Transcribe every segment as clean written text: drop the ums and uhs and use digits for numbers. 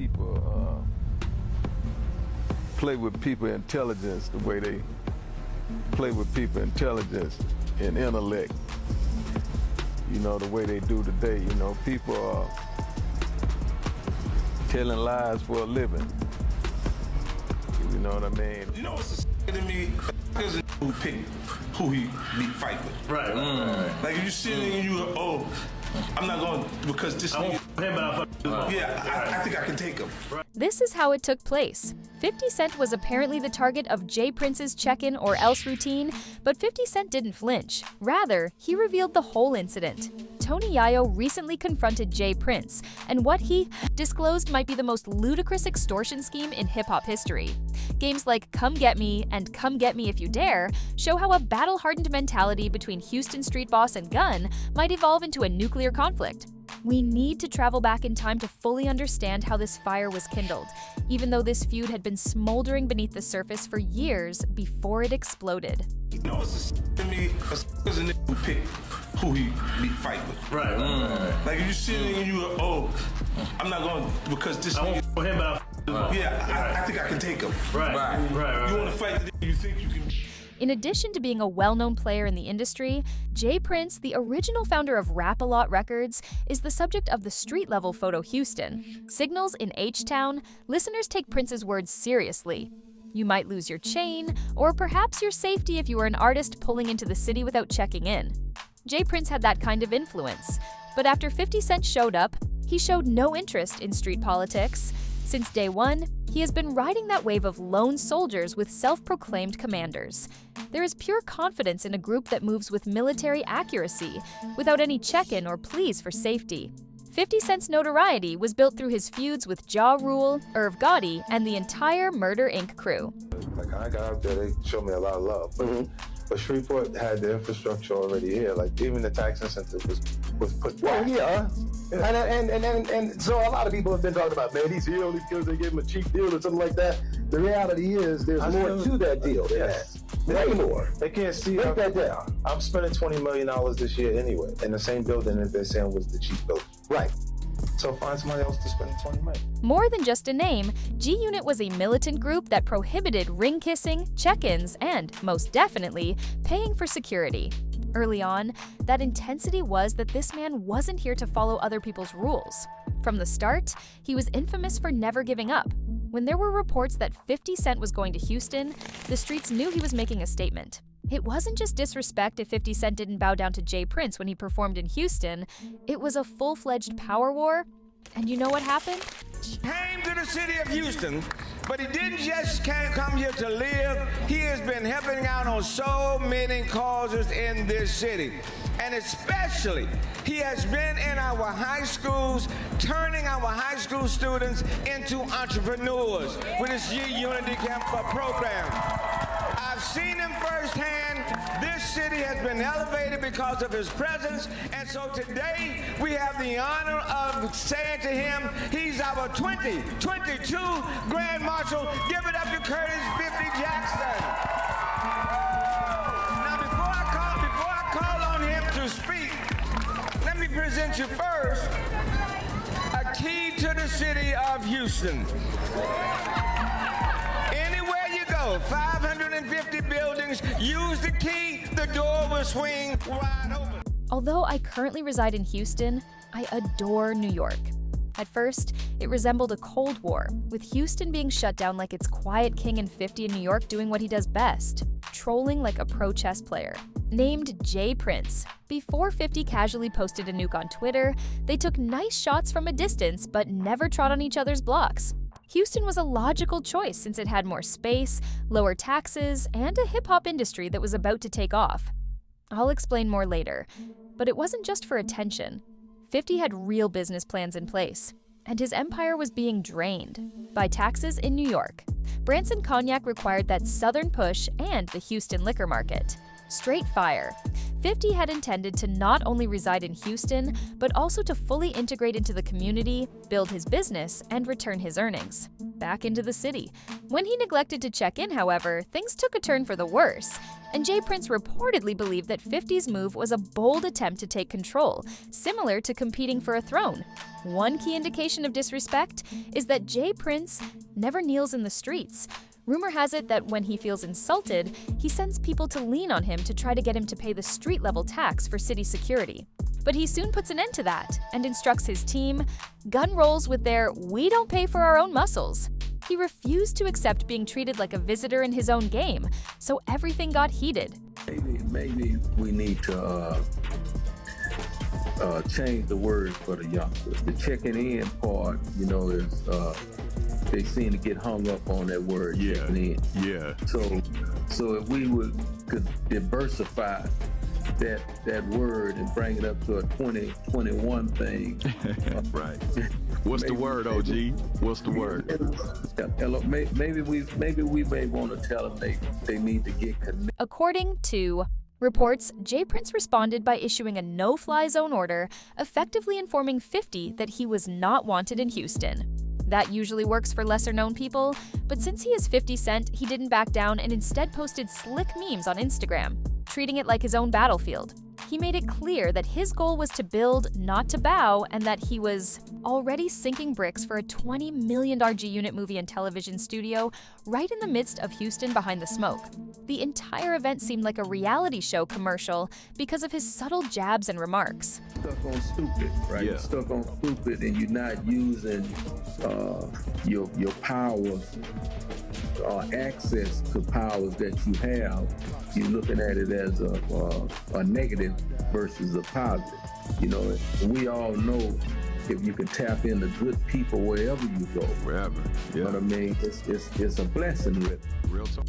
people play with people intelligence the way they play with people intelligence and intellect, you know, the way they do today. You know, people are telling lies for a living. You know what I mean? You know what's the to me? There's a who pick who he fight with. Right. Like if you sit there and you go, oh, I'm not going because this I won't him, but I'll I think I can take him. This is how it took place. 50 Cent was apparently the target of J. Prince's check-in or else routine, but 50 Cent didn't flinch. Rather, he revealed the whole incident. Tony Yayo recently confronted J. Prince, and what he disclosed might be the most ludicrous extortion scheme in hip-hop history. Games like Come Get Me and Come Get Me If You Dare show how a battle-hardened mentality between Houston street boss and gun might evolve into a nuclear conflict. We need to travel back in time to fully understand how this fire was kindled, even though this feud had been smoldering beneath the surface for years before it exploded. You know what's to me? There's a who pick who he fight with. Right. Like if you sit there and you go, oh, I'm not going because this I won't him, but I think I can take him. Right. You want to fight the you think you can. In addition to being a well-known player in the industry, J. Prince, the original founder of Rap-A-Lot Records, is the subject of the street-level photo Houston. Signals in H-Town, listeners take Prince's words seriously. You might lose your chain, or perhaps your safety if you were an artist pulling into the city without checking in. J. Prince had that kind of influence, but after 50 Cent showed up, he showed no interest in street politics. Since day one, he has been riding that wave of lone soldiers with self-proclaimed commanders. There is pure confidence in a group that moves with military accuracy, without any check-in or pleas for safety. 50 Cent's notoriety was built through his feuds with Ja Rule, Irv Gotti, and the entire Murder Inc. crew. Like I got out there, they showed me a lot of love. But Shreveport had the infrastructure already here. Like even the tax incentive was put back. And so a lot of people have been talking about, man, he's here only because they gave him a cheap deal or something like that. The reality is there's more to that deal than that. Way more. They can't see. Break that down. I'm spending $20 million this year anyway, in the same building that they're saying was the cheap building. Right. So find somebody else to spend $20 million. More than just a name, G-Unit was a militant group that prohibited ring kissing, check-ins, and, most definitely, paying for security. Early on, that intensity was that this man wasn't here to follow other people's rules. From the start, he was infamous for never giving up. When there were reports that 50 Cent was going to Houston, the streets knew he was making a statement. It wasn't just disrespect if 50 Cent didn't bow down to J. Prince when he performed in Houston. It was a full-fledged power war. And you know what happened? Came to the city of Houston, but he didn't just come here to live. He has been helping out on so many causes in this city. And especially, he has been in our high schools, turning our high school students into entrepreneurs with his Unity Camp program. I've seen him firsthand. This city has been elevated because of his presence, and so today we have the honor of saying to him, he's our 2022 Grand Marshal. Give it up to Curtis 50 Jackson. Now, before I call on him to speak, let me present you first a key to the city of Houston. Anywhere you go, 550 buildings, use the key, the door will swing wide open. Although I currently reside in Houston, I adore New York. At first, it resembled a Cold War, with Houston being shut down like its quiet king and 50 in New York doing what he does best, trolling like a pro chess player. Named J. Prince, before 50 casually posted a nuke on Twitter, they took nice shots from a distance but never trod on each other's blocks. Houston was a logical choice since it had more space, lower taxes, and a hip-hop industry that was about to take off. I'll explain more later, but it wasn't just for attention. 50 had real business plans in place, and his empire was being drained by taxes in New York. Branson Cognac required that Southern push and the Houston liquor market. Straight fire. 50 had intended to not only reside in Houston, but also to fully integrate into the community, build his business, and return his earnings back into the city. When he neglected to check in, however, things took a turn for the worse, and J. Prince reportedly believed that 50's move was a bold attempt to take control, similar to competing for a throne. One key indication of disrespect is that J. Prince never kneels in the streets. Rumor has it that when he feels insulted, he sends people to lean on him to try to get him to pay the street-level tax for city security. But he soon puts an end to that and instructs his team, gun rolls with their "we don't pay for our own muscles." He refused to accept being treated like a visitor in his own game, so everything got heated. Maybe we need to change the word for the youngsters. The checking in part, is they seem to get hung up on that word, checking in. Yeah. So if we could diversify that word and bring it up to a 2021 thing. Right. What's the word, OG? What's the word? Maybe we may want to tell them they need to get connected. According to reports, J. Prince responded by issuing a no-fly zone order, effectively informing 50 that he was not wanted in Houston. That usually works for lesser-known people, but since he is 50 Cent, he didn't back down and instead posted slick memes on Instagram, treating it like his own battlefield. He made it clear that his goal was to build, not to bow, and that he was already sinking bricks for a $20 million G-Unit movie and television studio right in the midst of Houston behind the smoke. The entire event seemed like a reality show commercial because of his subtle jabs and remarks. Stuck on stupid, right? Yeah. You're stuck on stupid and you're not using your power access to powers that you have. You're looking at it as a negative versus a positive. We all know if you can tap into good people wherever you go. Wherever. Yeah. But I mean, it's a blessing with it. Real talk.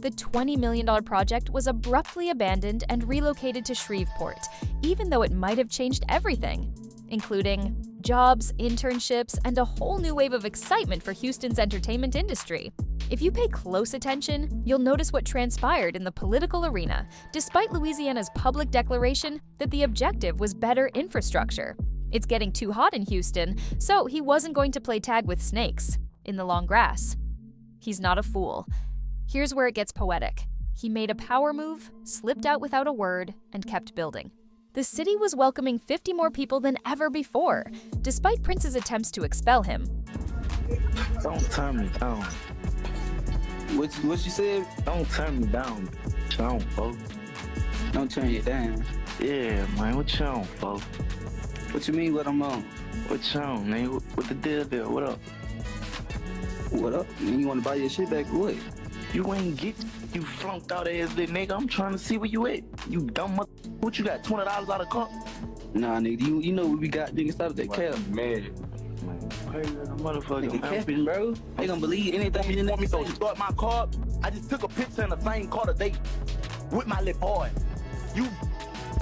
The $20 million project was abruptly abandoned and relocated to Shreveport, even though it might have changed everything, including jobs, internships, and a whole new wave of excitement for Houston's entertainment industry. If you pay close attention, you'll notice what transpired in the political arena, despite Louisiana's public declaration that the objective was better infrastructure. It's getting too hot in Houston, so he wasn't going to play tag with snakes in the long grass. He's not a fool. Here's where it gets poetic. He made a power move, slipped out without a word, and kept building. The city was welcoming 50 more people than ever before, despite Prince's attempts to expel him. Don't turn me down. What you said? Don't turn me down. What you on, folks? Don't turn you down. Yeah, man. What you on, folks? What you mean what I'm on? What you on, man? What the deal there? What up? What up? Man, you wanna buy your shit back or what? You ain't get you flunked out ass little nigga. I'm trying to see where you at. You dumb mother. What you got? $20 out of car? Nah, nigga. You know what we got? Nigga, stop that cap. Man. Motherfucker, capping, bro. They gonna believe anything you want me to start my car. I just took a picture in the same car today with my little boy. You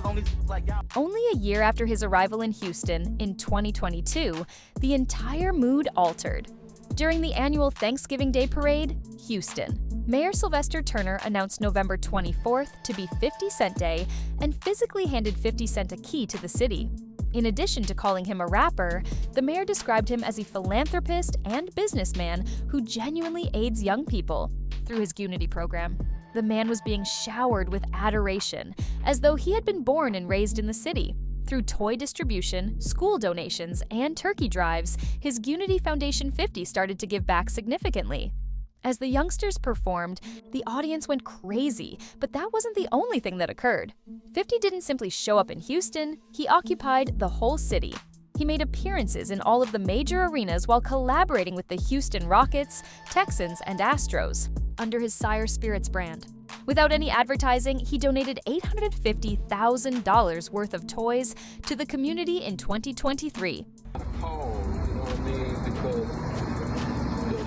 on this like y'all. Only a year after his arrival in Houston in 2022, the entire mood altered. During the annual Thanksgiving Day Parade, Houston, Mayor Sylvester Turner announced November 24th to be 50 Cent Day and physically handed 50 Cent a key to the city. In addition to calling him a rapper, the mayor described him as a philanthropist and businessman who genuinely aids young people through his Unity program. The man was being showered with adoration, as though he had been born and raised in the city. Through toy distribution, school donations, and turkey drives, his Unity Foundation 50 started to give back significantly. As the youngsters performed, the audience went crazy, but that wasn't the only thing that occurred. 50 didn't simply show up in Houston, he occupied the whole city. He made appearances in all of the major arenas while collaborating with the Houston Rockets, Texans, and Astros under his Sire Spirits brand. Without any advertising, he donated $850,000 worth of toys to the community in 2023.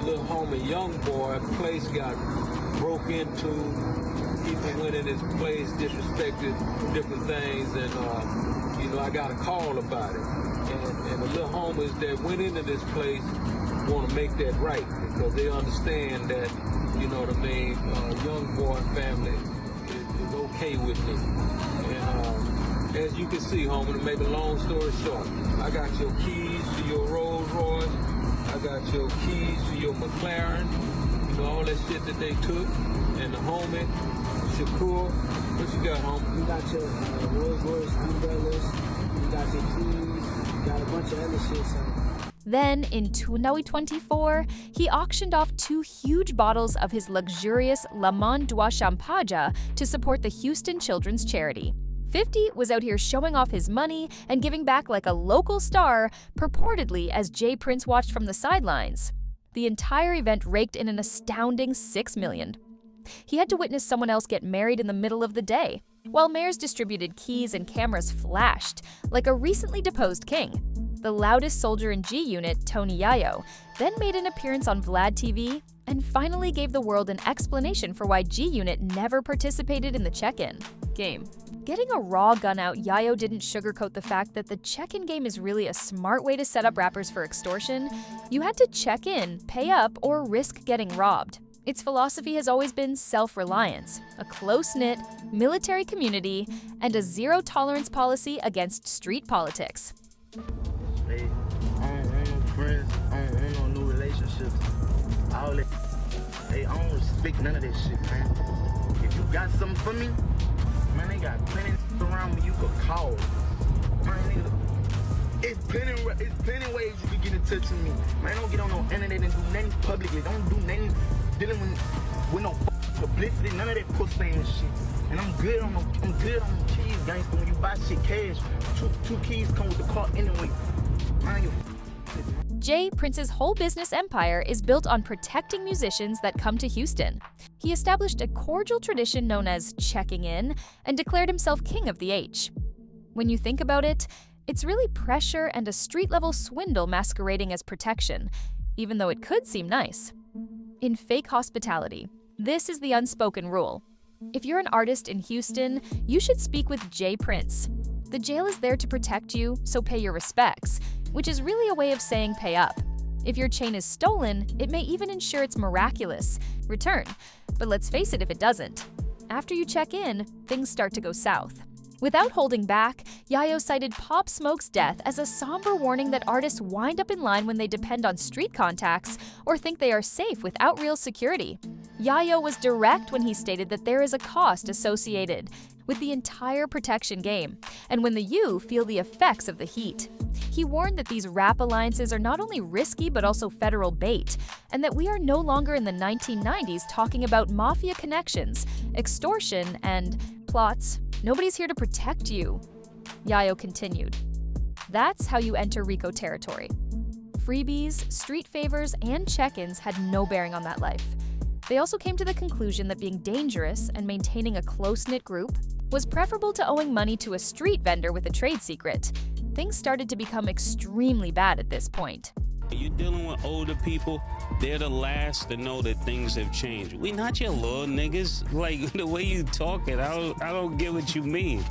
Little homie, young boy, place got broke into. People went in his place, disrespected different things, and I got a call about it. And the little homies that went into this place want to make that right because they understand that, you know what I mean, young boy family is okay with me. And as you can see, homie, to make a long story short, I got your keys to your Rolls Royce. I got your keys to your McLaren. You know, all that shit that they took. And the homie, Shakur, what you got, homie? You got your Rolls Royce umbrellas. You got your keys. You got a bunch of other shit, son. Then, in 2024, he auctioned off 2 huge bottles of his luxurious La Main Dua Champagne to support the Houston Children's Charity. 50 was out here showing off his money and giving back like a local star, purportedly as Jay Prince watched from the sidelines. The entire event raked in an astounding $6 million. He had to witness someone else get married in the middle of the day, while mayors distributed keys and cameras flashed, like a recently deposed king. The loudest soldier in G Unit, Tony Yayo, then made an appearance on Vlad TV and finally gave the world an explanation for why G Unit never participated in the check-in game. Getting a raw gun out, Yayo didn't sugarcoat the fact that the check-in game is really a smart way to set up rappers for extortion. You had to check in, pay up, or risk getting robbed. Its philosophy has always been self-reliance, a close-knit, military community, and a zero-tolerance policy against street politics. Hey, I don't want no friends, I don't want no new relationships. All that. Hey, I don't respect none of that shit, man. If you got something for me, man, they got plenty around me you could call. Man, nigga, it's plenty ways you can get in touch with me. Man, don't get on no internet and do nothing publicly. Don't do nothing dealing with no publicity, none of that pussy and shit. And I'm good on the keys, gangster. When you buy shit cash, two keys come with the car anyway. Man, you Jay Prince's whole business empire is built on protecting musicians that come to Houston. He established a cordial tradition known as checking in and declared himself king of the H. When you think about it, it's really pressure and a street-level swindle masquerading as protection, even though it could seem nice. In fake hospitality, this is the unspoken rule. If you're an artist in Houston, you should speak with Jay Prince. The jail is there to protect you, so pay your respects, which is really a way of saying pay up. If your chain is stolen, it may even ensure it's miraculous return. But let's face it if it doesn't. After you check in, things start to go south. Without holding back, Yayo cited Pop Smoke's death as a somber warning that artists wind up in line when they depend on street contacts or think they are safe without real security. Yayo was direct when he stated that there is a cost associated with the entire protection game, and when the U feel the effects of the heat. He warned that these rap alliances are not only risky but also federal bait, and that we are no longer in the 1990s talking about mafia connections, extortion, and plots. Nobody's here to protect you. Yayo continued. That's how you enter Rico territory. Freebies, street favors, and check-ins had no bearing on that life. They also came to the conclusion that being dangerous and maintaining a close-knit group was preferable to owing money to a street vendor with a trade secret. Things started to become extremely bad at this point. You're dealing with older people, they're the last to know that things have changed. We not your little niggas. Like, the way you talking, I don't get what you mean.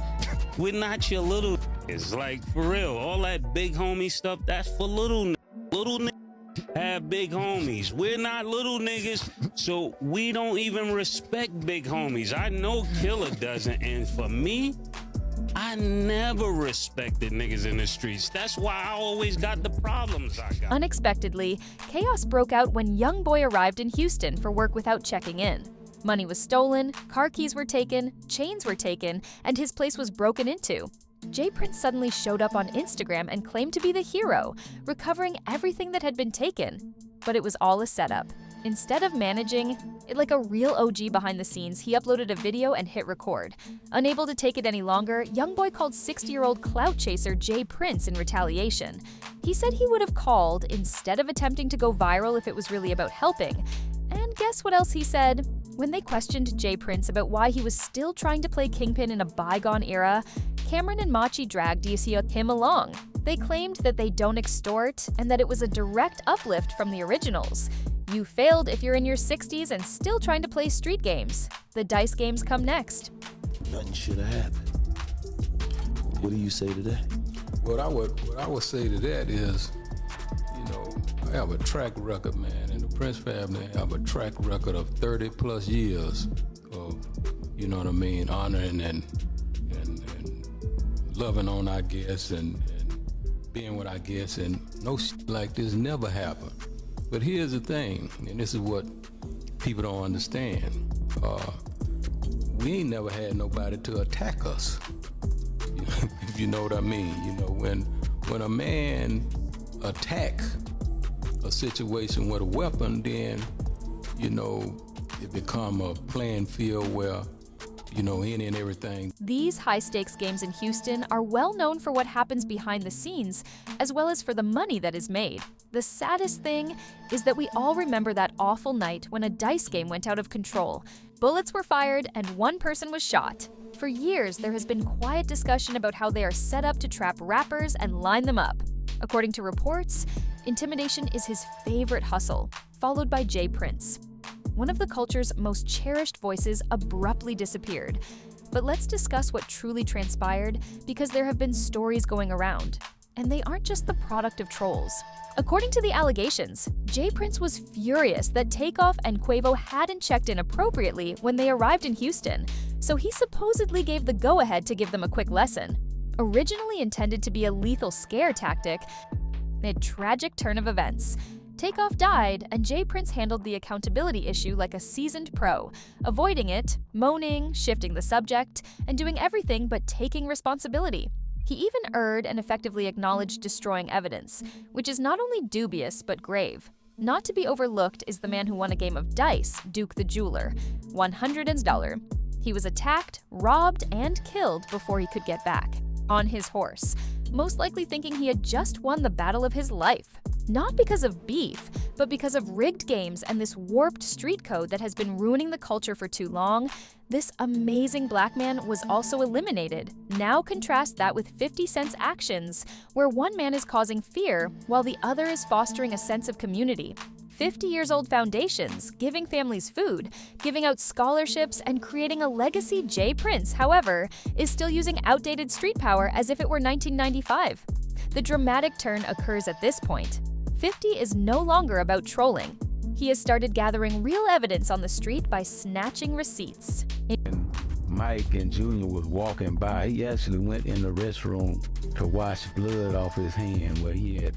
We're not your little niggas. Like, for real, all that big homie stuff, that's for little niggas. Little niggas have big homies. We're not little niggas, so we don't even respect big homies. I know Killer doesn't, and for me, I never respected niggas in the streets. That's why I always got the problems I got. Unexpectedly, chaos broke out when Young Boy arrived in Houston for work without checking in. Money was stolen, car keys were taken, chains were taken, and his place was broken into. Jay Prince suddenly showed up on Instagram and claimed to be the hero, recovering everything that had been taken. But it was all a setup. Instead of managing it like a real OG behind the scenes, he uploaded a video and hit record. Unable to take it any longer, Young Boy called 60-year-old clout chaser Jay Prince in retaliation. He said he would have called instead of attempting to go viral if it was really about helping. And guess what else he said? When they questioned Jay Prince about why he was still trying to play Kingpin in a bygone era, Cameron and Machi dragged him along. They claimed that they don't extort and that it was a direct uplift from the originals. You failed if you're in your 60s and still trying to play street games. The dice games come next. Nothing should have happened. What do you say to that? What I would say to that is, you know, I have a track record, man, and the Prince family have a track record of 30 plus years of, you know what I mean, honoring and loving on our guests and being with our guests, and no shit like this never happened. But here's the thing, and this is what people don't understand. We ain't never had nobody to attack us, if you know what I mean. You know, when a man attack a situation with a weapon, then, you know, it become a playing field where, you know, any and everything. These high-stakes games in Houston are well known for what happens behind the scenes, as well as for the money that is made. The saddest thing is that we all remember that awful night when a dice game went out of control. Bullets were fired and one person was shot. For years, there has been quiet discussion about how they are set up to trap rappers and line them up. According to reports, intimidation is his favorite hustle, followed by J. Prince. One of the culture's most cherished voices abruptly disappeared. But let's discuss what truly transpired, because there have been stories going around. And they aren't just the product of trolls. According to the allegations, J. Prince was furious that Takeoff and Quavo hadn't checked in appropriately when they arrived in Houston, so he supposedly gave the go-ahead to give them a quick lesson. Originally intended to be a lethal scare tactic, a tragic turn of events. Takeoff died, and J. Prince handled the accountability issue like a seasoned pro, avoiding it, moaning, shifting the subject, and doing everything but taking responsibility. He even erred and effectively acknowledged destroying evidence, which is not only dubious but grave. Not to be overlooked is the man who won a game of dice, Duke the Jeweler, $100. He was attacked, robbed, and killed before he could get back, on his horse, most likely thinking he had just won the battle of his life. Not because of beef, but because of rigged games and this warped street code that has been ruining the culture for too long. This amazing black man was also eliminated. Now contrast that with 50 Cent's actions, where one man is causing fear while the other is fostering a sense of community. 50-years-old foundations, giving families food, giving out scholarships, and creating a legacy. J. Prince, however, is still using outdated street power as if it were 1995. The dramatic turn occurs at this point. 50 is no longer about trolling. He has started gathering real evidence on the street by snatching receipts. Mike and Junior was walking by. He actually went in the restroom to wash blood off his hand where he had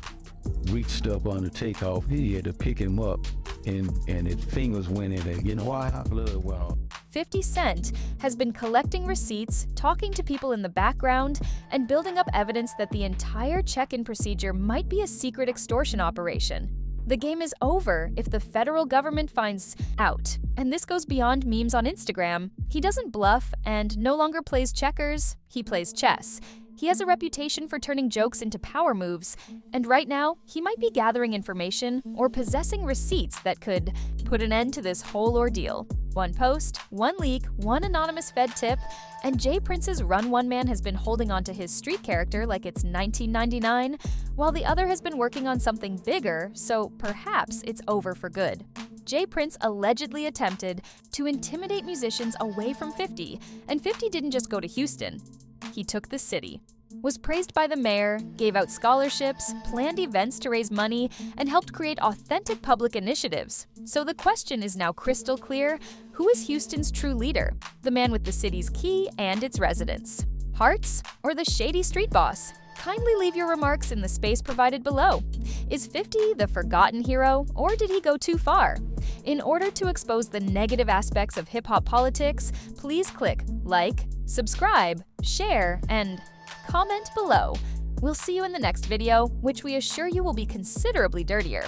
reached up on the Takeoff. He had to pick him up, and his fingers went in there. You know why? Blood went off. 50 Cent has been collecting receipts, talking to people in the background, and building up evidence that the entire check-in procedure might be a secret extortion operation. The game is over if the federal government finds out. And this goes beyond memes on Instagram. He doesn't bluff and no longer plays checkers, he plays chess. He has a reputation for turning jokes into power moves, and right now, he might be gathering information or possessing receipts that could put an end to this whole ordeal. One post, one leak, one anonymous Fed tip, and J. Prince's Run One man has been holding on to his street character like it's 1999, while the other has been working on something bigger, so perhaps it's over for good. J. Prince allegedly attempted to intimidate musicians away from 50, and 50 didn't just go to Houston. He took the city, was praised by the mayor, gave out scholarships, planned events to raise money, and helped create authentic public initiatives. So the question is now crystal clear: who is Houston's true leader? The man with the city's key and its residents? Hearts or the shady street boss? Kindly leave your remarks in the space provided below. Is 50 the forgotten hero, or did he go too far? In order to expose the negative aspects of hip-hop politics, please click like, subscribe, share, and comment below. We'll see you in the next video, which we assure you will be considerably dirtier.